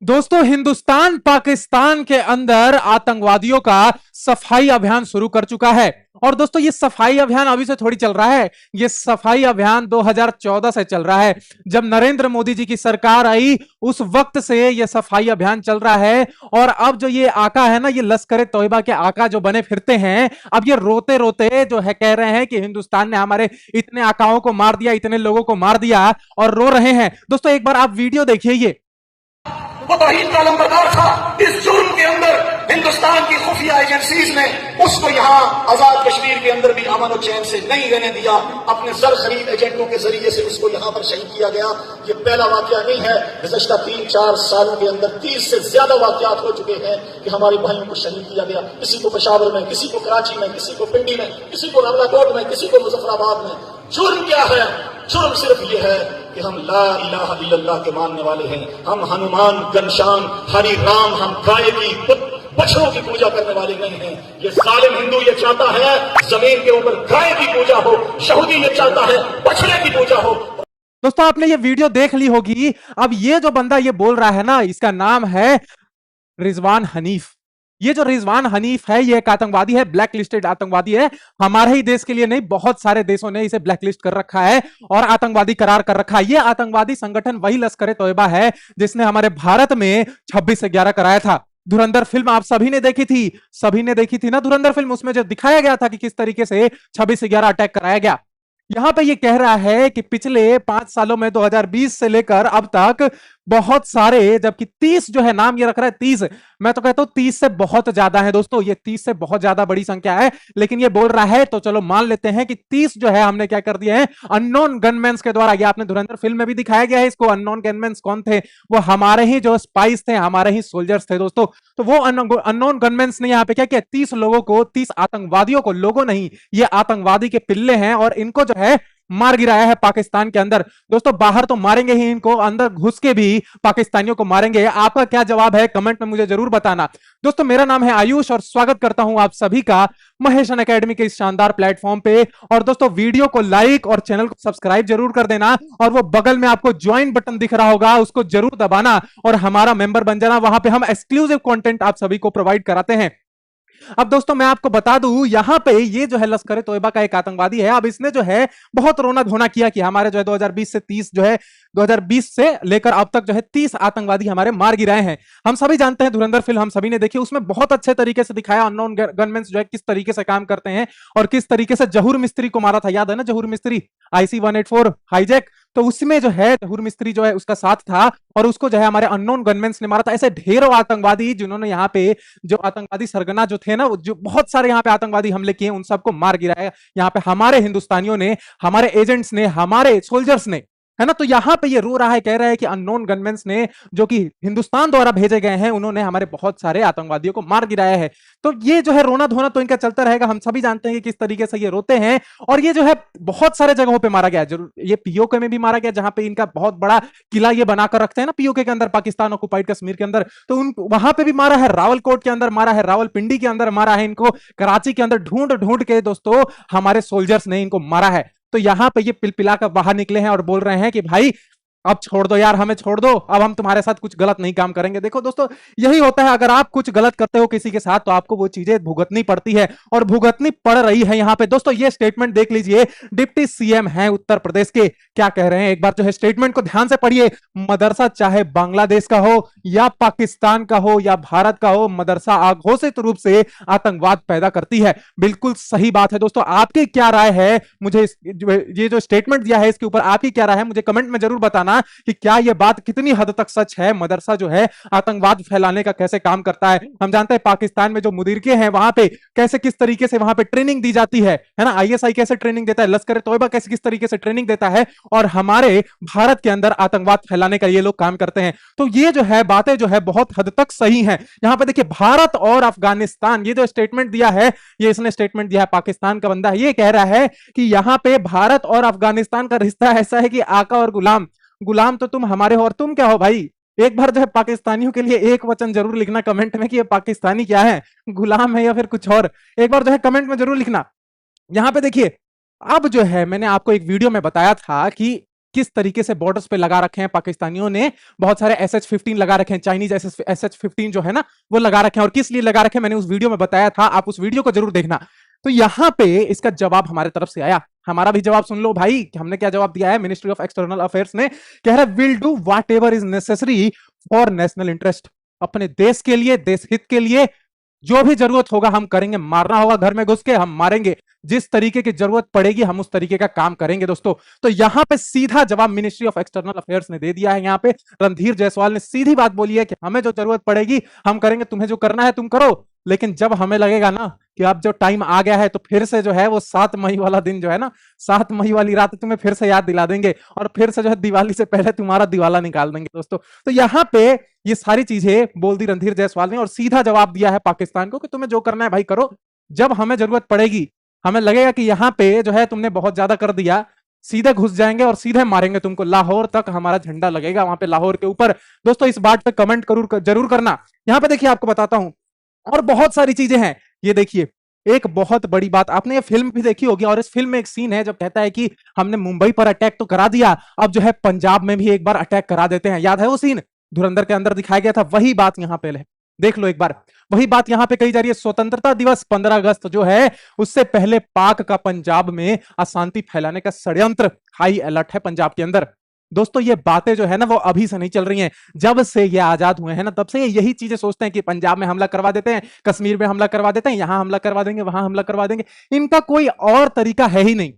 दोस्तों, हिंदुस्तान पाकिस्तान के अंदर आतंकवादियों का सफाई अभियान शुरू कर चुका है। और दोस्तों, ये सफाई अभियान अभी से थोड़ी चल रहा है। ये सफाई अभियान 2014 से चल रहा है। जब नरेंद्र मोदी जी की सरकार आई उस वक्त से ये सफाई अभियान चल रहा है। और अब जो ये आका है ना, ये लश्कर तोयबा के आका जो बने फिरते हैं, अब ये रोते रोते जो है कह रहे हैं कि हिंदुस्तान ने हमारे इतने आकाओं को मार दिया, इतने लोगों को मार दिया, और रो रहे हैं। दोस्तों, एक बार आप वीडियो देखिए। ये वो तौहीद का लंबरदार था। इस जुर्म के अंदर हिंदुस्तान की खुफिया एजेंसीज ने उसको यहाँ आजाद कश्मीर के अंदर भी अमन और चैन से नहीं रहने दिया। अपने जर खरीद एजेंटों के जरिए से उसको यहाँ पर शहीद किया गया। ये पहला वाकया नहीं है। गुज़श्ता 3-4 सालों के अंदर 30 से ज्यादा वाकयात हो चुके हैं कि हमारे भाइयों को शहीद किया गया। किसी को पेशावर में, किसी को कराची में, किसी को पिंडी में, किसी को रावलाकोट में, किसी को मुजफ्फराबाद में। जुर्म क्या है? जुर्म सिर्फ ये है कि हम ला इलाहा इल्लल्लाह के मानने वाले हैं। हम हनुमान, घनश्याम, हरि राम, हम गाय की, बछड़ों की पूजा करने वाले नहीं हैं। ये जालिम हिंदू ये चाहता है जमीन के ऊपर गाय की पूजा हो, यहूदी ये चाहता है बछड़े की पूजा हो। दोस्तों, आपने ये वीडियो देख ली होगी। अब ये जो बंदा ये बोल रहा है ना, इसका नाम है रिजवान हनीफ। ये जो रिजवान हनीफ है, ये एक आतंकवादी है, ब्लैक लिस्टेड आतंकवादी है। हमारे ही देश के लिए नहीं, बहुत सारे देशों ने इसे ब्लैक लिस्ट कर रखा है और आतंकवादी करार कर रखा है। ये आतंकवादी संगठन वही लश्कर तोयबा है जिसने हमारे भारत में 26/11 कराया था। धुरंधर फिल्म आप सभी ने देखी थी ना धुरंधर फिल्म। उसमें जो दिखाया गया था कि किस तरीके से 26/11 अटैक कराया गया। यहां पे ये कह रहा है कि पिछले 5 सालों में 2020 से लेकर अब तक बहुत सारे, जबकि 30 जो है नाम ये रख रहा है 30। मैं तो कहता हूं 30 से बहुत ज्यादा है दोस्तों। ये 30 से बहुत ज्यादा बड़ी संख्या है, लेकिन ये बोल रहा है तो चलो मान लेते हैं कि 30 जो है हमने क्या कर दिए हैं अननोन गनमैन्स के द्वारा। ये आपने धुरंधर फिल्म में भी दिखाया गया है इसको। अननोन गनमैन्स कौन थे? वो हमारे ही जो स्पाइस थे, हमारे ही सोल्जर्स थे दोस्तों। तो वो अननोन गनमैन्स ने यहाँ पे क्या किया, 30 लोगों को, 30 आतंकवादियों को, लोगों नहीं, ये आतंकवादी के पिल्ले हैं, और इनको जो है मार गिराया है पाकिस्तान के अंदर। दोस्तों, बाहर तो मारेंगे ही इनको, अंदर घुस के भी पाकिस्तानियों को मारेंगे। आपका क्या जवाब है कमेंट में मुझे जरूर बताना। दोस्तों, मेरा नाम है आयुष और स्वागत करता हूं आप सभी का महेश अकेडमी के इस शानदार प्लेटफॉर्म पे। और दोस्तों, वीडियो को लाइक और चैनल को सब्सक्राइब जरूर कर देना, और वो बगल में आपको ज्वाइन बटन दिख रहा होगा, उसको जरूर दबाना और हमारा मेंबर बन जाना। वहां पे हम एक्सक्लूसिव कंटेंट आप सभी को प्रोवाइड कराते हैं। अब दोस्तों, मैं आपको बता दूं, यहां पे ये जो है लश्कर तोयबा का एक आतंकवादी है। अब इसने जो है बहुत रोना धोना किया कि हमारे जो है 2020 से 30 जो है 2020 से लेकर अब तक जो है 30 आतंकवादी हमारे मार गिराए हैं। हम सभी जानते हैं, धुरंधर फिल्म हम सभी ने देखी, उसमें बहुत अच्छे तरीके से दिखाया अननोन गनमैन जो है किस तरीके से काम करते हैं और किस तरीके से जहूर मिस्त्री को मारा था। याद है ना जहूर मिस्त्री, IC-184 हाईजैक? तो उसमें जो है जहूर मिस्त्री जो है उसका साथ था और उसको जो है हमारे अननोन गनमैन ने मारा था। ऐसे ढेरों आतंकवादी जिन्होंने यहाँ पे जो आतंकवादी सरगना जो थे ना, जो बहुत सारे यहाँ पे आतंकवादी हमले किए, उन सबको मार गिराया यहाँ पे हमारे हिंदुस्तानियों ने, हमारे एजेंट्स ने, हमारे सोल्जर्स ने, है ना। तो यहां पे ये रो रहा है, कह रहा है कि अननोन गनमैन्स ने, जो कि हिंदुस्तान द्वारा भेजे गए हैं, उन्होंने हमारे बहुत सारे आतंकवादियों को मार गिराया है। तो ये जो है रोना धोना तो इनका चलता रहेगा। हम सभी जानते हैं कि किस तरीके से ये रोते हैं। और ये जो है बहुत सारे जगहों पे मारा गया, जरूर ये पीओके में भी मारा गया, जहां पे इनका बहुत बड़ा किला ये बनाकर रखते हैं ना पीओके के अंदर, पाकिस्तान ऑक्युपाइड कश्मीर के अंदर। तो उन वहां पे भी मारा है, रावलकोट के अंदर मारा है, रावलपिंडी के अंदर मारा है इनको, कराची के अंदर ढूंढ ढूंढ के दोस्तों हमारे सोल्जर्स ने इनको मारा है। तो यहां पे ये पिलपिला कर बाहर निकले हैं और बोल रहे हैं कि भाई अब छोड़ दो यार, हमें छोड़ दो, अब हम तुम्हारे साथ कुछ गलत नहीं काम करेंगे। देखो दोस्तों, यही होता है, अगर आप कुछ गलत करते हो किसी के साथ तो आपको वो चीजें भुगतनी पड़ती है, और भुगतनी पड़ रही है यहाँ पे। दोस्तों, ये स्टेटमेंट देख लीजिए, डिप्टी CM है उत्तर प्रदेश के, क्या कह रहे हैं एक बार जो है स्टेटमेंट को ध्यान से पढ़िए। मदरसा चाहे बांग्लादेश का हो या पाकिस्तान का हो या भारत का हो, मदरसा अघोषित रूप से आतंकवाद पैदा करती है। बिल्कुल सही बात है दोस्तों। आपकी क्या राय है, मुझे ये जो स्टेटमेंट दिया है इसके ऊपर आपकी क्या राय है, मुझे कमेंट में जरूर बताना कि क्या यह बात कितनी हद तक सच है। मदरसा जो है आतंकवाद फैलाने का कैसे काम करता है। हम जानते हैं पाकिस्तान में जो मुदीर के हैं वहां पे कैसे किस तरीके से वहां पे ट्रेनिंग दी जाती है ना। ISI कैसे ट्रेनिंग देता है, लश्कर तोयबा कैसे किस तरीके से ट्रेनिंग देता है, और हमारे भारत के अंदर आतंकवाद फैलाने का ये लोग काम करते हैं। तो ये जो है बातें जो है बहुत हद तक सही हैं। यहां पे देखिए, भारत और अफगानिस्तान, ये जो स्टेटमेंट दिया है, ये इसने स्टेटमेंट दिया है, पाकिस्तान का बंदा है, ये कह रहा है कि यहां पे भारत और अफगानिस्तान का रिश्ता ऐसा है कि आका और गुलाम। गुलाम तो तुम हमारे हो और तुम क्या हो भाई। एक बार जो है पाकिस्तानियों के लिए एक वचन जरूर लिखना कमेंट में कि ये पाकिस्तानी क्या है, गुलाम है या फिर कुछ और। एक बार जो है कमेंट में जरूर लिखना। यहां पे देखिए, अब जो है मैंने आपको एक वीडियो में बताया था कि किस तरीके से बॉर्डर्स पे लगा रखे हैं पाकिस्तानियों ने, बहुत सारे SH-15 लगा रखे हैं, चाइनीज SH-15 जो है ना वो लगा रखे हैं। और किस लिए लगा रखे हैं मैंने उस वीडियो में बताया था, आप उस वीडियो को जरूर देखना। तो यहां पे इसका जवाब हमारे तरफ से आया। हमारा भी जवाब सुन लो भाई, हमने क्या जवाब दिया है। मिनिस्ट्री ऑफ एक्सटर्नल अफेयर्स ने कह रहा है will do what ever is necessary for national interest, अपने देश के लिए, देश हित के लिए जो भी जरूरत होगा हम करेंगे। मारना होगा घर में घुस के हम मारेंगे, जिस तरीके की जरूरत पड़ेगी हम उस तरीके का काम करेंगे दोस्तों। तो यहां पे सीधा जवाब मिनिस्ट्री ऑफ एक्सटर्नल अफेयर्स ने दे दिया है। यहां पे रणधीर जायसवाल ने सीधी बात बोली है कि हमें जो जरूरत पड़ेगी हम करेंगे, तुम्हें जो करना है तुम करो, लेकिन जब हमें लगेगा ना कि अब जो टाइम आ गया है तो फिर से जो है वो 7 मई वाला दिन जो है ना, 7 मई वाली रात तुम्हें फिर से याद दिला देंगे और फिर से जो है दिवाली से पहले तुम्हारा दिवाला निकाल देंगे दोस्तों। तो यहां पे ये सारी चीजें बोल दी रणधीर जायसवाल ने और सीधा जवाब दिया है पाकिस्तान को कि तुम्हें जो करना है भाई करो, जब हमें जरूरत पड़ेगी, हमें लगेगा कि यहां पे जो है तुमने बहुत ज्यादा कर दिया, सीधे घुस जाएंगे और सीधे मारेंगे तुमको, लाहौर तक हमारा झंडा लगेगा वहां पे लाहौर के ऊपर। दोस्तों इस बात पे कमेंट जरूर करना। यहां पे देखिए आपको बताता हूं और बहुत सारी चीजें हैं। ये देखिए एक बहुत बड़ी बात, आपने ये फिल्म भी देखी होगी और इस फिल्म में एक सीन है जब कहता है कि हमने मुंबई पर अटैक तो करा दिया, अब जो है पंजाब में भी एक बार अटैक करा देते हैं। याद है वो सीन धुरंधर के अंदर दिखाया गया था, वही बात यहां पे देख लो एक बार, वही बात यहां पे कही जा रही है। स्वतंत्रता दिवस 15 अगस्त जो है उससे पहले पाक का पंजाब में अशांति फैलाने का षड्यंत्र, हाई अलर्ट है पंजाब के अंदर। दोस्तों ये बातें जो है ना वो अभी से नहीं चल रही हैं, जब से ये आजाद हुए हैं ना तब से ये यही चीजें सोचते हैं कि पंजाब में हमला करवा देते हैं, कश्मीर में हमला करवा देते हैं, यहां हमला करवा देंगे, वहां हमला करवा देंगे। इनका कोई और तरीका है ही नहीं।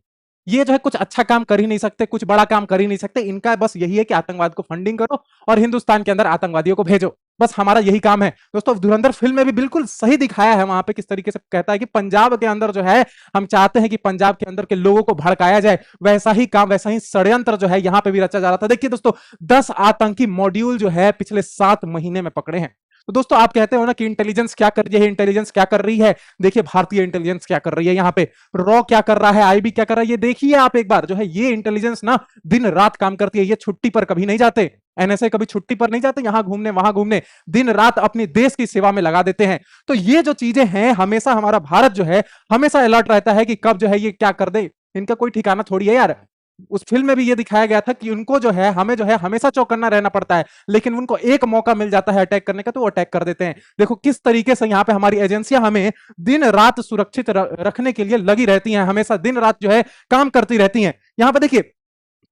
ये जो है कुछ अच्छा काम कर ही नहीं सकते, कुछ बड़ा काम कर ही नहीं सकते। इनका बस यही है कि आतंकवाद को फंडिंग करो और हिंदुस्तान के अंदर आतंकवादियों को भेजो, बस हमारा यही काम है। दोस्तों धुरंधर फिल्म में भी बिल्कुल सही दिखाया है, वहां पे किस तरीके से कहता है कि पंजाब के अंदर जो है हम चाहते हैं कि पंजाब के अंदर के लोगों को भड़काया जाए, वैसा ही काम, वैसा ही षड्यंत्र जो है यहां पे भी रचा जा रहा था। देखिए दोस्तों 10 आतंकी मॉड्यूल जो है पिछले 7 महीने में पकड़े हैं। तो दोस्तों आप कहते हो ना कि इंटेलिजेंस क्या कर रही है, इंटेलिजेंस क्या कर रही है, देखिए भारतीय इंटेलिजेंस क्या कर रही है, यहाँ पे रॉ क्या कर रहा है, आईबी क्या कर रहा है, ये देखिए आप एक बार। जो है ये इंटेलिजेंस ना दिन रात काम करती है, ये छुट्टी पर कभी नहीं जाते, एनएसए कभी छुट्टी पर नहीं जाते, यहां घूमने वहां घूमने, दिन रात अपने देश की सेवा में लगा देते हैं। तो ये जो चीजें हैं हमेशा हमारा भारत जो है हमेशा अलर्ट रहता है कि कब जो है ये क्या कर दे, इनका कोई ठिकाना थोड़ी है यार। उस फिल्म में भी ये दिखाया गया था कि उनको जो है हमें जो है हमेशा चौकन्ना रहना पड़ता है, लेकिन उनको एक मौका मिल जाता है अटैक करने का तो वो अटैक कर देते हैं। देखो किस तरीके से यहाँ पे हमारी एजेंसियां हमें दिन रात सुरक्षित रखने के लिए लगी रहती हैं, हमेशा दिन रात जो है काम करती रहती हैं। यहाँ पे देखिए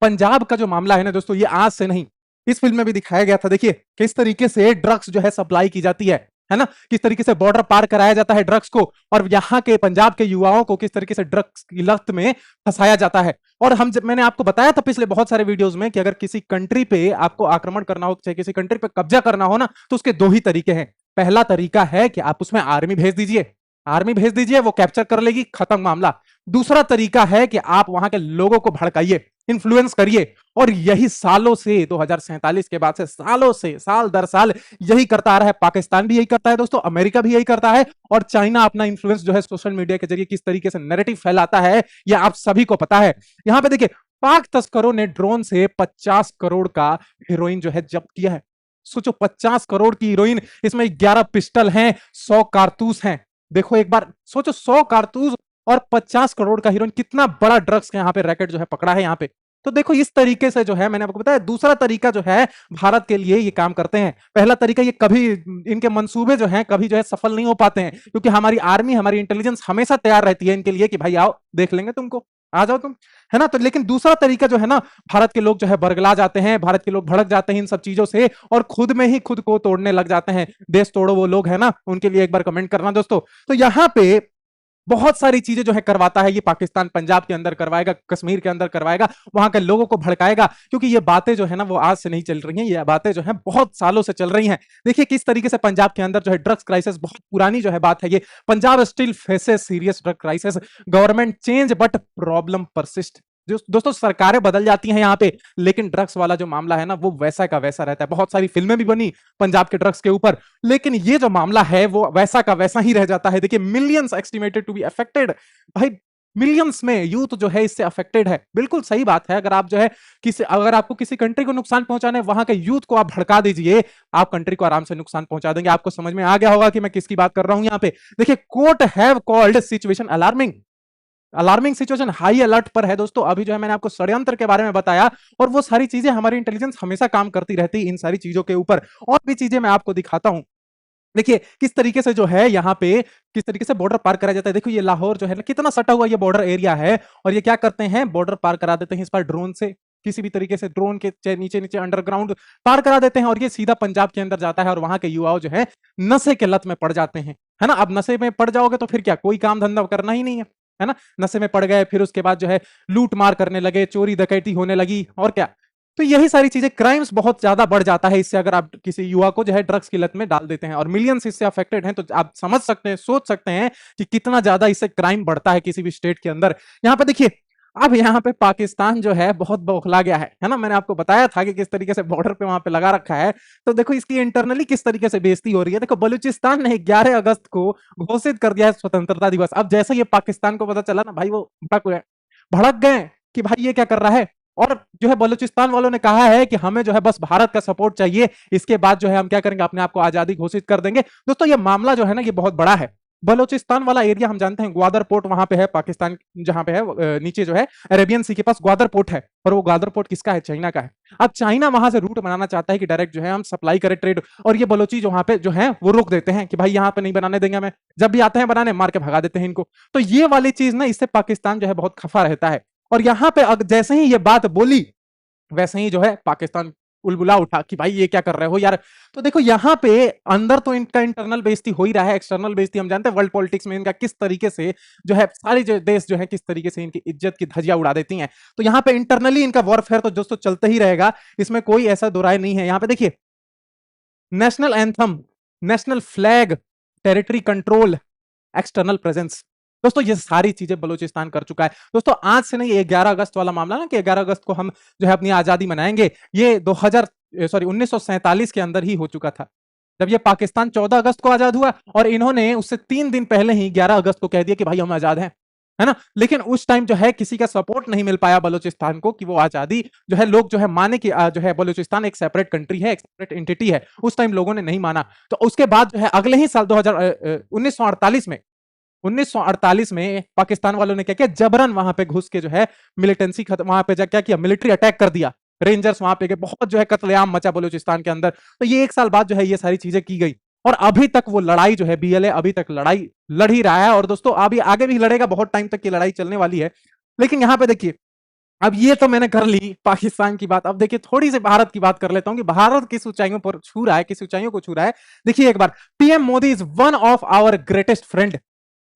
पंजाब का जो मामला है ना दोस्तों, ये आज से नहीं, इस फिल्म में भी दिखाया गया था। देखिए किस तरीके से ड्रग्स जो है सप्लाई की जाती है ना, किस तरीके से बॉर्डर पार कराया जाता है ड्रग्स को, और यहाँ के पंजाब के युवाओं को किस तरीके से ड्रग्स की लत में फंसाया जाता है। और मैंने आपको बताया था पिछले बहुत सारे वीडियोस में कि अगर किसी कंट्री पे आपको आक्रमण करना हो, चाहे किसी कंट्री पे कब्जा करना हो ना, तो उसके 2 ही तरीके हैं। पहला तरीका है कि आप उसमें आर्मी भेज दीजिए, वो कैप्चर कर लेगी, खत्म मामला। दूसरा तरीका है कि आप वहां के लोगों को भड़काइए, इन्फ्लुएंस करिए, और यही सालों से 2047 के बाद से सालों से, साल दर साल यही करता आ रहा है। पाकिस्तान भी यही करता है दोस्तों, अमेरिका भी यही करता है, और चाइना अपना इन्फ्लुएंस जो है सोशल मीडिया के जरिए किस तरीके से नैरेटिव फैलाता है यह आप सभी को पता है। यहां पे देखिए पाक तस्करों ने ड्रोन से 50 करोड़ का हेरोइन जो है जब्त किया है। सोचो 50 करोड़ की हीरोइन, इसमें 11 पिस्टल हैं, 100 कारतूस हैं। देखो एक बार सोचो 100 कारतूस और 50 करोड़ का हीरोइन, कितना बड़ा ड्रग्स का यहाँ पे रैकेट जो है पकड़ा है यहाँ पे। तो देखो इस तरीके से जो है मैंने आपको बताया। दूसरा तरीका जो है भारत के लिए ये काम करते हैं। पहला तरीका ये कभी इनके मंसूबे जो हैं कभी जो है सफल नहीं हो पाते हैं, क्योंकि हमारी आर्मी, हमारी इंटेलिजेंस हमेशा तैयार रहती है इनके लिए कि भाई आओ देख लेंगे तुमको, आ जाओ तुम, है ना। तो लेकिन दूसरा तरीका जो है ना, भारत के लोग जो है बरगला जाते हैं, भारत के लोग भड़क जाते हैं इन सब चीजों से और खुद में ही खुद को तोड़ने लग जाते हैं। देश तोड़ो वो लोग है ना, उनके लिए एक बार कमेंट करना दोस्तों। तो यहां पे बहुत सारी चीजें जो है करवाता है ये पाकिस्तान, पंजाब के अंदर करवाएगा, कश्मीर के अंदर करवाएगा, वहां के लोगों को भड़काएगा, क्योंकि ये बातें जो है ना वो आज से नहीं चल रही हैं, ये बातें जो है बहुत सालों से चल रही हैं। देखिए किस तरीके से पंजाब के अंदर जो है ड्रग्स क्राइसिस, बहुत पुरानी जो है बात है ये, Punjab still faces serious drug crisis, government change but problem persist. दोस्तों सरकारें बदल जाती हैं यहाँ पे, लेकिन ड्रग्स वाला जो मामला है ना वो वैसा का वैसा रहता है। बहुत सारी फिल्में भी बनी पंजाब के ड्रग्स के ऊपर, लेकिन ये जो मामला है वो वैसा का वैसा ही रह जाता है। देखिए millions estimated to be affected, भाई मिलियंस में यूथ जो है इससे अफेक्टेड है। बिल्कुल सही बात है, अगर आप जो है अगर आपको किसी कंट्री को नुकसान पहुंचाना है, वहां के यूथ को आप भड़का दीजिए, आप कंट्री को आराम से नुकसान पहुंचा देंगे। आपको समझ में आ गया होगा कि मैं किसकी बात कर रहा हूं यहाँ पे। देखिए court have called situation alarming, alarming situation, high alert पर है दोस्तों। अभी जो है मैंने आपको षड्यंत्र के बारे में बताया, और वो सारी चीजें हमारी इंटेलिजेंस हमेशा काम करती रहती है इन सारी चीजों के ऊपर। और भी चीजें मैं आपको दिखाता हूं। देखिए किस तरीके से जो है यहाँ पे किस तरीके से बॉर्डर पार कराया जाता है। देखो ये लाहौर जो है ना, कितना सटा हुआ ये बॉर्डर एरिया है, और ये क्या करते हैं, बॉर्डर पार करा देते हैं इस पर ड्रोन से, किसी भी तरीके से ड्रोन के नीचे नीचे अंडरग्राउंड पार करा देते हैं, और ये सीधा पंजाब के अंदर जाता है, और वहां के युवाओं जो है नशे के लत में पड़ जाते हैं, है ना। अब नशे में पड़ जाओगे तो फिर क्या, कोई काम धंधा करना ही नहीं है ना। नशे में पड़ गए, फिर उसके बाद जो है लूट मार करने लगे, चोरी डकैती होने लगी, और क्या। तो यही सारी चीजें, क्राइम्स बहुत ज्यादा बढ़ जाता है इससे, अगर आप किसी युवा को जो है ड्रग्स की लत में डाल देते हैं, और मिलियंस इससे अफेक्टेड हैं। तो आप समझ सकते हैं, सोच सकते हैं कि कितना ज्यादा इससे क्राइम बढ़ता है किसी भी स्टेट के अंदर। यहाँ पे देखिए, अब यहाँ पे पाकिस्तान जो है बहुत बौखला गया है ना। मैंने आपको बताया था कि किस तरीके से बॉर्डर पे वहां पे लगा रखा है। तो देखो इसकी इंटरनली किस तरीके से बेइज्जती हो रही है। देखो बलूचिस्तान ने 11 अगस्त को घोषित कर दिया है स्वतंत्रता दिवस। अब जैसे ये पाकिस्तान को पता चला ना भाई, वो भड़क गए कि भाई ये क्या कर रहा है। और जो है बलूचिस्तान वालों ने कहा है कि हमें जो है बस भारत का सपोर्ट चाहिए, इसके बाद जो है हम क्या करेंगे, अपने आप को आजादी घोषित कर देंगे। दोस्तों ये मामला जो है ना, ये बहुत बड़ा है। बलूचिस्तान वाला एरिया हम जानते हैं, ग्वादर पोर्ट वहां पे है, पाकिस्तान जहां पे है नीचे जो है अरेबियन सी के पास ग्वादर पोर्ट है, और वो ग्वादर पोर्ट किसका है, चाइना का है। अब चाइना वहां से रूट बनाना चाहता है कि डायरेक्ट जो है हम सप्लाई करें ट्रेड, और ये बलोची जो वहां पे जो है वो रोक देते हैं कि भाई यहाँ पे नहीं बनाने देंगे हमें, जब भी आते हैं बनाने मार के भगा देते हैं इनको। तो ये वाली चीज ना, इससे पाकिस्तान जो है बहुत खफा रहता है। और यहाँ पे जैसे ही ये बात बोली, वैसे ही जो है पाकिस्तान उलबुला उठा कि भाई ये क्या कर रहे हो यार। तो देखो यहाँ पे अंदर तो इनका इंटरनल बेइज्जती हो ही रहा है, एक्सटर्नल बेइज्जती हम जानते हैं वर्ल्ड पॉलिटिक्स में इनका किस तरीके से जो है सारी जो देश जो है किस तरीके से इनकी इज्जत की धज्जियां उड़ा देती हैं। तो यहाँ पे इंटरनली इनका वॉरफेयर तो दोस्तों चलता ही रहेगा, इसमें कोई ऐसा दो राय नहीं है। यहाँ पे देखिए, national anthem, national flag, territory control, external presence, दोस्तों ये सारी चीजें बलूचिस्तान कर चुका है। दोस्तों आज से नहीं, ये 11 अगस्त वाला मामला ना कि 11 अगस्त को हम जो है अपनी आजादी मनाएंगे, ये 1947 के अंदर ही हो चुका था, जब ये पाकिस्तान 14 अगस्त को आजाद हुआ, और इन्होंने उससे 3 दिन पहले ही 11 अगस्त को कह दिया कि भाई हम आजाद हैं, है ना। लेकिन उस टाइम जो है किसी का सपोर्ट नहीं मिल पाया बलूचिस्तान को कि वो आजादी जो है लोग जो है माने कि जो है बलूचिस्तान एक सेपरेट कंट्री है, एक सेपरेट एंटिटी है। उस टाइम लोगों ने नहीं माना। तो उसके बाद जो है अगले ही साल 1948 में पाकिस्तान वालों ने क्या किया, जबरन वहां पे घुस के जो है मिलिटेंसी खत्म, वहां पे क्या किया, मिलिट्री अटैक कर दिया, रेंजर्स वहां पे गए, बहुत जो है कत्लेआम मचा बलूचिस्तान के अंदर। तो ये 1 साल बाद जो है ये सारी चीजें की गई, और अभी तक वो लड़ाई जो है बीएलए अभी तक लड़ाई लड़ ही रहा है। और दोस्तों अभी आगे भी लड़ेगा, बहुत टाइम तक की लड़ाई चलने वाली है। लेकिन यहाँ पे देखिए, अब ये तो मैंने कर ली पाकिस्तान की बात, अब देखिए थोड़ी सी भारत की बात कर लेता हूं कि भारत किस ऊंचाइयों पर छू रहा है, किस ऊंचाइयों को छू रहा है। देखिए एक बार, PM Modi is one of our greatest friend.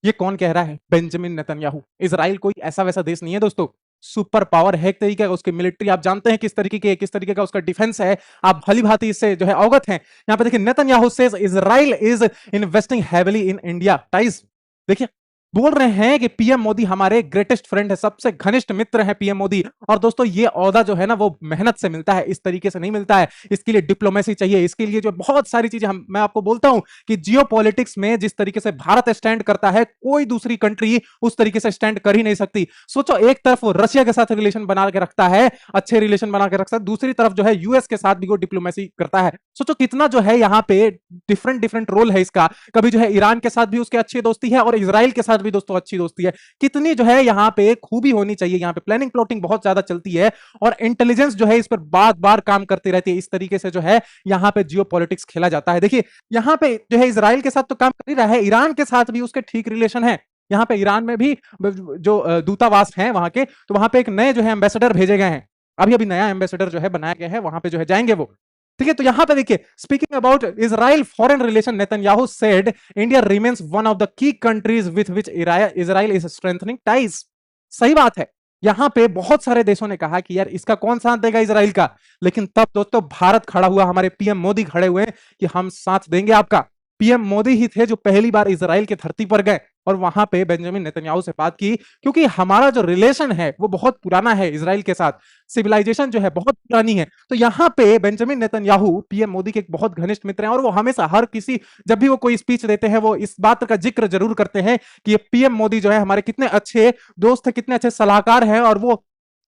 ये कौन कह रहा है, बेंजामिन नेतन्याहू। इजराइल कोई ऐसा वैसा देश नहीं है दोस्तों, सुपर पावर है एक तरीके का, उसकी मिलिट्री आप जानते हैं किस तरीके का उसका डिफेंस है, आप भली भांति इससे जो है अवगत हैं। यहां पे देखिए, Netanyahu says Israel is investing heavily in India ties. देखिए बोल रहे हैं कि पीएम मोदी हमारे ग्रेटेस्ट फ्रेंड है, सबसे घनिष्ठ मित्र है पीएम मोदी। और दोस्तों ये ओहदा जो है ना, वो मेहनत से मिलता है, इस तरीके से नहीं मिलता है। इसके लिए डिप्लोमेसी चाहिए, इसके लिए जो बहुत सारी चीजें मैं आपको बोलता हूं कि जियोपॉलिटिक्स में जिस तरीके से भारत स्टैंड करता है, कोई दूसरी कंट्री उस तरीके से स्टैंड कर ही नहीं सकती। सोचो, एक तरफ वो रशिया के साथ रिलेशन बना के रखता है, अच्छे रिलेशन बना के रखता है, दूसरी तरफ जो है यूएस के साथ भी वो डिप्लोमेसी करता है। सोचो कितना जो है यहाँ पे डिफरेंट डिफरेंट रोल है इसका। कभी जो है ईरान के साथ भी उसकी अच्छी दोस्ती है, और इजराइल के साथ भी दोस्तों अच्छी दोस्ती है। कितनी जो है यहाँ पे खूबी होनी चाहिए, यहाँ पे प्लानिंग प्लॉटिंग बहुत ज्यादा चलती है, और इंटेलिजेंस जो है इस पर बार बार काम करती रहती है। इस तरीके से जो है यहाँ पे जियो पॉलिटिक्स खेला जाता है। देखिए यहाँ पे जो है इजराइल के साथ तो काम कर ही रहा है, ईरान के साथ भी उसके ठीक रिलेशन है। यहाँ पे ईरान में भी जो दूतावास है वहां के, तो वहां पे एक नए जो है एम्बेसडर भेजे गए हैं। अभी अभी नया एम्बेसडर जो है बनाया गया है, वहां पे जो है जाएंगे वो। ठीक है, तो यहां पे देखिए, speaking about Israel foreign relation, Netanyahu said India remains one of the key countries with which Israel is strengthening ties. सही बात है, यहां पे बहुत सारे देशों ने कहा कि यार इसका कौन साथ देगा इजराइल का, लेकिन तब दोस्तों भारत खड़ा हुआ, हमारे पीएम मोदी खड़े हुए कि हम साथ देंगे आपका। पीएम मोदी ही थे जो पहली बार इजराइल की धरती पर गए और वहां पे बेंजामिन नेतन्याहू से बात की, क्योंकि हमारा जो रिलेशन है वो बहुत पुराना है इजराइल के साथ, सिविलाइजेशन जो है बहुत पुरानी है। तो यहाँ पे बेंजामिन नेतन्याहू पीएम मोदी के एक बहुत घनिष्ठ मित्र हैं, और वो हमेशा हर किसी, जब भी वो कोई स्पीच देते हैं, वो इस बात का जिक्र जरूर करते हैं कि ये पीएम मोदी जो है हमारे कितने अच्छे दोस्त है, कितने अच्छे सलाहकार हैं, और वो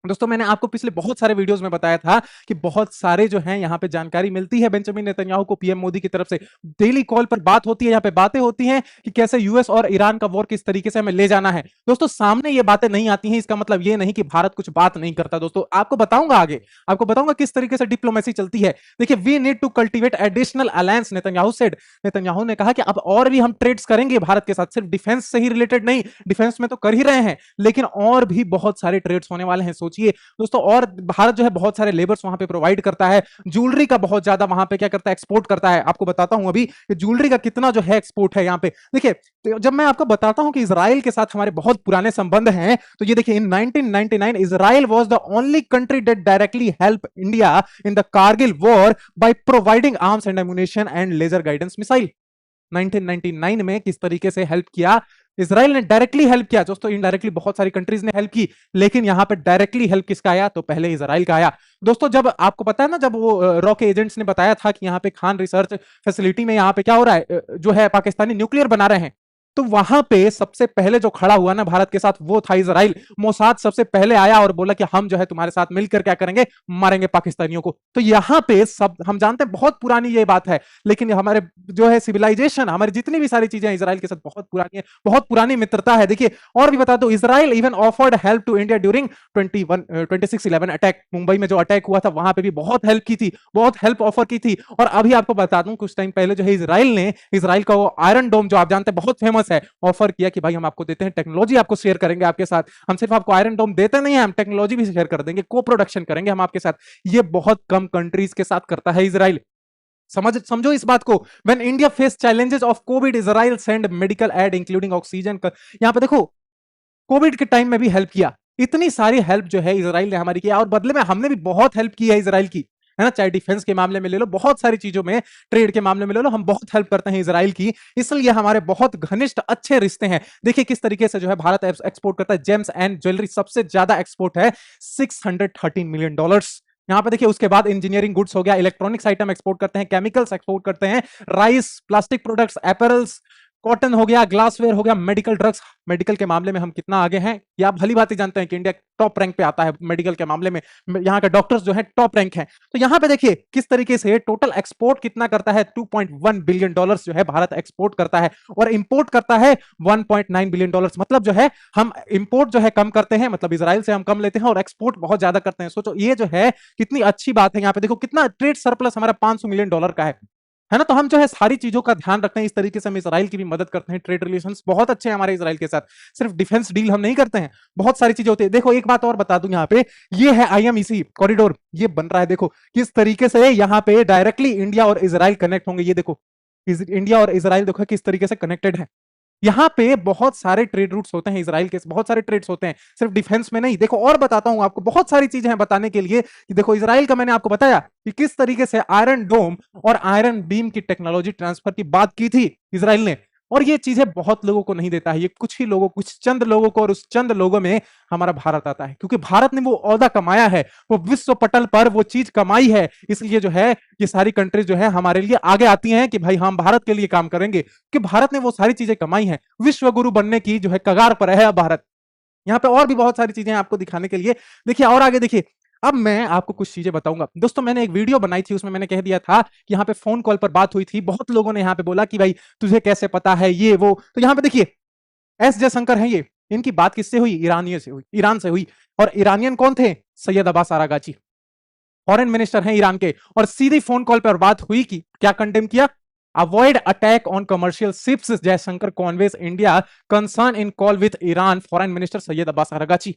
दोस्तों मैंने आपको पिछले बहुत सारे वीडियोस में बताया था कि बहुत सारे जो हैं यहाँ पे जानकारी मिलती है बेंजामिन नेतन्याहू को पीएम मोदी की तरफ से। डेली कॉल पर बात होती है, यहाँ पे बातें होती हैं कि कैसे यूएस और ईरान का वॉर किस तरीके से हमें ले जाना है। दोस्तों सामने ये बातें नहीं आती हैं, इसका मतलब ये नहीं कि भारत कुछ बात नहीं करता। दोस्तों आपको बताऊंगा आगे, आपको बताऊंगा किस तरीके से डिप्लोमेसी चलती है। देखिए, we need to cultivate additional alliance, Netanyahu said. Netanyahu ने कहा कि अब और भी हम ट्रेड्स करेंगे भारत के साथ, सिर्फ डिफेंस से ही रिलेटेड नहीं, डिफेंस में तो कर ही रहे हैं, लेकिन और भी बहुत सारे ट्रेड्स होने वाले हैं। सोचिए दोस्तों, और भारत जो है बहुत सारे लेबर्स वहां पे प्रोवाइड करता है, ज्वेलरी का बहुत ज्यादा वहां पे क्या करता है, एक्सपोर्ट करता है। आपको बताता हूं अभी कि ज्वेलरी का कितना जो है एक्सपोर्ट है यहाँ पे। देखिए, तो जब मैं आपको बताता हूं कि इजराइल के साथ हमारे बहुत पुराने संबंध हैं, तो ये देखिए, in 1999 Israel was the only country that directly help India in the Kargil war by providing arms and ammunition and laser guidance missile. 1999 में किस तरीके से हेल्प किया, इजराइल ने डायरेक्टली हेल्प किया। दोस्तों इनडायरेक्टली बहुत सारी कंट्रीज ने हेल्प की, लेकिन यहां पे डायरेक्टली हेल्प किसका आया, तो पहले इजराइल का आया। दोस्तों जब आपको पता है ना, जब वो रॉ के एजेंट्स ने बताया था कि यहां पे खान रिसर्च फैसिलिटी में यहां पे क्या हो रहा है, जो है पाकिस्तानी न्यूक्लियर बना रहे हैं, तो वहां पे सबसे पहले जो खड़ा हुआ ना भारत के साथ, वो था इजराइल। मोसाद सबसे पहले आया और बोला कि हम जो है तुम्हारे साथ मिलकर क्या करेंगे, मारेंगे पाकिस्तानियों को। तो यहां पे सब हम जानते हैं, बहुत पुरानी ये बात है, लेकिन हमारे जो है सिविलाइजेशन, हमारी जितनी भी सारी चीजें इजराइल के साथ बहुत पुरानी है, बहुत पुरानी मित्रता है। देखिए और भी बता दो, Israel even offered help to India during 26/11 attack. Mumbai में जो अटैक हुआ था वहां पे भी बहुत हेल्प की थी, बहुत हेल्प ऑफर की थी। और अभी आपको बता दूं, कुछ टाइम पहले जो है इजराइल का वो आयरन डोम जो आप जानते हैं बहुत फेमस है, ऑफर किया कि भाई हम आपको देते हैं टेक्नोलॉजी, आपको शेयर करेंगे आपके साथ, हम सिर्फ आपको आयरन डोम देते नहीं है, हम टेक्नोलॉजी भी शेयर कर देंगे, को प्रोडक्शन करेंगे हम आपके साथ। ये बहुत कम कंट्रीज के साथ करता है इजराइल। समझो इस बात को। When India face challenges of Covid, Israel send medical aid including oxygen. यहां पे देखो, कोविड के टाइम में भी हेल्प किया, इतनी सारी हेल्प जो है इजराइल ने हमारी किया, और बदले में हमने भी बहुत हेल्प की है इजराइल की, है ना। चाहे डिफेंस के मामले में ले लो, बहुत सारी चीजों में, ट्रेड के मामले में ले लो, हम बहुत हेल्प करते हैं इजराइल की, इसलिए हमारे बहुत घनिष्ठ अच्छे रिश्ते हैं। देखिए किस तरीके से जो है भारत एक्सपोर्ट करता है, जेम्स एंड ज्वेलरी सबसे ज्यादा एक्सपोर्ट है, $613 मिलियन। यहां पे देखिए, उसके बाद इंजीनियरिंग गुड्स हो गया, इलेक्ट्रॉनिक्स आइटम एक्सपोर्ट करते हैं, केमिकल्स एक्सपोर्ट करते हैं, राइस, प्लास्टिक प्रोडक्ट्स, एपरल्स, कॉटन हो गया, ग्लासवेयर हो गया, मेडिकल ड्रग्स। मेडिकल के मामले में हम कितना आगे हैं, ये आप भली बात ही जानते हैं कि इंडिया टॉप रैंक पे आता है मेडिकल के मामले में, यहाँ का डॉक्टर्स जो है टॉप रैंक है। तो यहाँ पे देखिए किस तरीके से टोटल एक्सपोर्ट कितना करता है, $2.1 बिलियन जो है भारत एक्सपोर्ट करता है, और इंपोर्ट करता है $1.9 बिलियन। मतलब जो है हम इंपोर्ट जो है कम करते हैं, मतलब इजराइल से हम कम लेते हैं, और एक्सपोर्ट बहुत ज्यादा करते हैं। सोचो ये जो है कितनी अच्छी बात है। यहाँ पे देखो कितना ट्रेड सरप्लस हमारा $500 मिलियन का है ना। तो हम जो है सारी चीजों का ध्यान रखते हैं, इस तरीके से हम इजराइल की भी मदद करते हैं। ट्रेड रिलेशंस बहुत अच्छे हैं हमारे इजराइल के साथ, सिर्फ डिफेंस डील हम नहीं करते हैं, बहुत सारी चीजें होती है। देखो एक बात और बता दूं, यहाँ पे ये है IMEC कॉरिडोर, ये बन रहा है। देखो किस तरीके से यहाँ पे डायरेक्टली इंडिया और इजराइल कनेक्ट होंगे। ये देखो इंडिया और इजराइल देखो किस तरीके से कनेक्टेड है। यहाँ पे बहुत सारे ट्रेड रूट्स होते हैं इजराइल के, बहुत सारे ट्रेड्स होते हैं, सिर्फ डिफेंस में नहीं। देखो और बताता हूं आपको, बहुत सारी चीजें हैं बताने के लिए कि देखो इजराइल का मैंने आपको बताया कि किस तरीके से आयरन डोम और आयरन बीम की टेक्नोलॉजी ट्रांसफर की बात की थी इजराइल ने, और ये चीजें बहुत लोगों को नहीं देता है, ये कुछ ही लोगों, कुछ चंद लोगों को, और उस चंद लोगों में हमारा भारत आता है, क्योंकि भारत ने वो ओहदा कमाया है, वो विश्व पटल पर वो चीज कमाई है। इसलिए जो है ये सारी कंट्रीज जो है हमारे लिए आगे आती हैं कि भाई हम भारत के लिए काम करेंगे, कि भारत ने वो सारी चीजें कमाई हैं। विश्व गुरु बनने की जो है कगार पर है अब भारत। यहाँ पे और भी बहुत सारी चीजें आपको दिखाने के लिए। देखिए और आगे देखिए, अब मैं आपको कुछ चीजें बताऊंगा। दोस्तों मैंने एक वीडियो बनाई थी, उसमें मैंने कह दिया था कि यहाँ पे फोन कॉल पर बात हुई थी, बहुत लोगों ने यहाँ पे बोला कि भाई तुझे कैसे पता है ये वो। तो यहाँ पे देखिए एस जयशंकर है ये, इनकी बात किससे हुई, ईरानियों से हुई, ईरान से हुई। और ईरानियन कौन थे, सैयद अब्बास आरागाची, फॉरेन मिनिस्टर हैं ईरान के। और सीधी फोन कॉल पर बात हुई कि क्या कंडेम किया, avoid attack on commercial ships, Jaishankar conveys India concern in call with Iran, foreign minister Seyed Abbas Araghchi.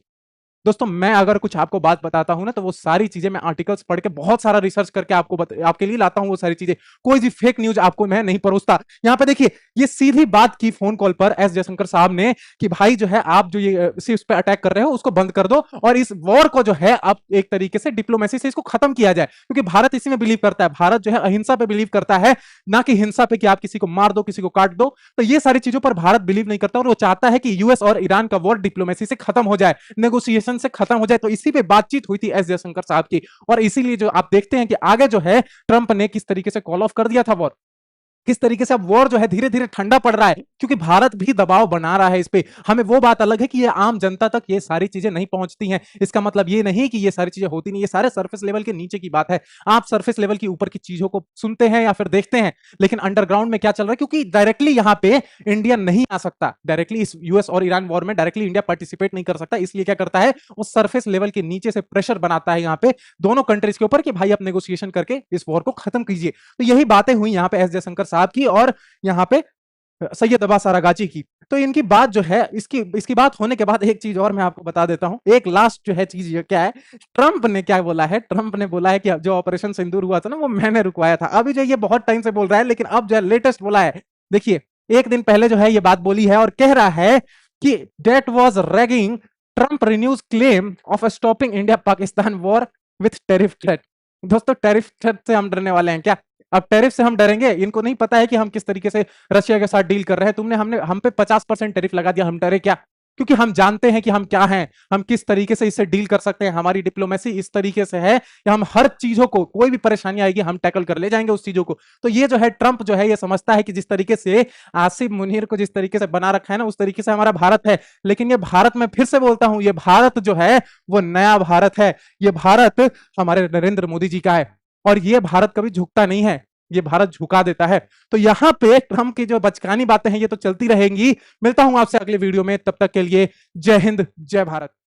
दोस्तों मैं अगर कुछ आपको बात बताता हूं ना, तो वो सारी चीजें मैं आर्टिकल्स पढ़ के, बहुत सारा रिसर्च करके आपके लिए लाता हूं वो सारी चीजें, कोई भी फेक न्यूज आपको मैं नहीं परोसता। यहां पे देखिए ये सीधी बात की फोन कॉल पर एस जयशंकर साहब ने कि भाई जो है आप जो ये शिप्स पे अटैक कर रहे हो उसको बंद कर दो, और इस वॉर को जो है आप एक तरीके से डिप्लोमेसी से इसको खत्म किया जाए, क्योंकि भारत इसी में बिलीव करता है। भारत जो है अहिंसा पे बिलीव करता है, ना कि हिंसा पे कि आप किसी को मार दो, किसी को काट दो। तो ये सारी चीजों पर भारत बिलीव नहीं करता, और वो चाहता है कि यूएस और ईरान का वॉर डिप्लोमेसी से खत्म हो जाए, नेगोशिएशन से खत्म हो जाए। तो इसी पे बातचीत हुई थी एस जयशंकर साहब की, और इसीलिए जो आप देखते हैं कि आगे जो है ट्रंप ने किस तरीके से कॉल ऑफ कर दिया था वॉर, किस तरीके से अब वॉर जो है धीरे धीरे ठंडा पड़ रहा है, क्योंकि भारत भी दबाव बना रहा है इस पे। हमें वो बात अलग है कि ये आम जनता तक ये सारी चीजें नहीं पहुंचती हैं, इसका मतलब ये नहीं कि ये सारी चीजें होती नहीं, ये सारे सरफेस लेवल के नीचे की बात है। आप सरफेस लेवल की ऊपर की चीजों को सुनते हैं या फिर देखते हैं, लेकिन अंडरग्राउंड में क्या चल रहा है, क्योंकि डायरेक्टली यहां पे इंडिया नहीं आ सकता, डायरेक्टली इस यूएस और ईरान वॉर में डायरेक्टली इंडिया पार्टिसिपेट नहीं कर सकता, इसलिए क्या करता है, वो सरफेस लेवल के नीचे से प्रेशर बनाता है यहाँ पे दोनों कंट्रीज के ऊपर कि भाई आप नेगोशिएशन करके इस वॉर को खत्म कीजिए। तो यही बातें हुई यहाँ पे एस जयशंकर साहब की और यहाँ पे सैयद अब्बास अरागाची की। तो इनकी बात जो है, इसकी बात होने के बाद एक चीज और मैं आपको बता देता हूं, एक लास्ट जो है चीज ये क्या है, ट्रंप ने क्या बोला है, ट्रंप ने बोला है कि जो ऑपरेशन सिंदूर हुआ था ना वो मैंने रुकवाया था। अभी जो ये बहुत टाइम से बोल रहा है, लेकिन अब जो है लेटेस्ट बोला है, देखिए एक दिन पहले जो है ये बात बोली है और कह रहा है कि that was raging, Trump renews claim of stopping India Pakistan war with tariff threat. दोस्तों टेरिफ थ्रेट से हम डरने वाले हैं क्या? अब टेरिफ से हम डरेंगे? इनको नहीं पता है कि हम किस तरीके से रशिया के साथ डील कर रहे हैं। हमने हम पे 50% टेरिफ लगा दिया, हम डरे क्या? क्योंकि हम जानते हैं कि हम क्या हैं, हम किस तरीके से इससे डील कर सकते हैं। हमारी डिप्लोमेसी इस तरीके से है कि हम हर चीजों को, कोई भी परेशानी आएगी हम टैकल कर ले जाएंगे उस चीजों को। तो ये जो है ट्रंप जो है ये समझता है कि जिस तरीके से आसिफ मुनीर को जिस तरीके से बना रखा है ना, उस तरीके से हमारा भारत है। लेकिन ये भारत, मैं फिर से बोलता हूं, ये भारत जो है वो नया भारत है, ये भारत हमारे नरेंद्र मोदी जी का है और ये भारत कभी झुकता नहीं है, ये भारत झुका देता है। तो यहां पे ट्रंप की जो बचकानी बातें हैं ये तो चलती रहेंगी। मिलता हूं आपसे अगले वीडियो में, तब तक के लिए जय हिंद जय भारत।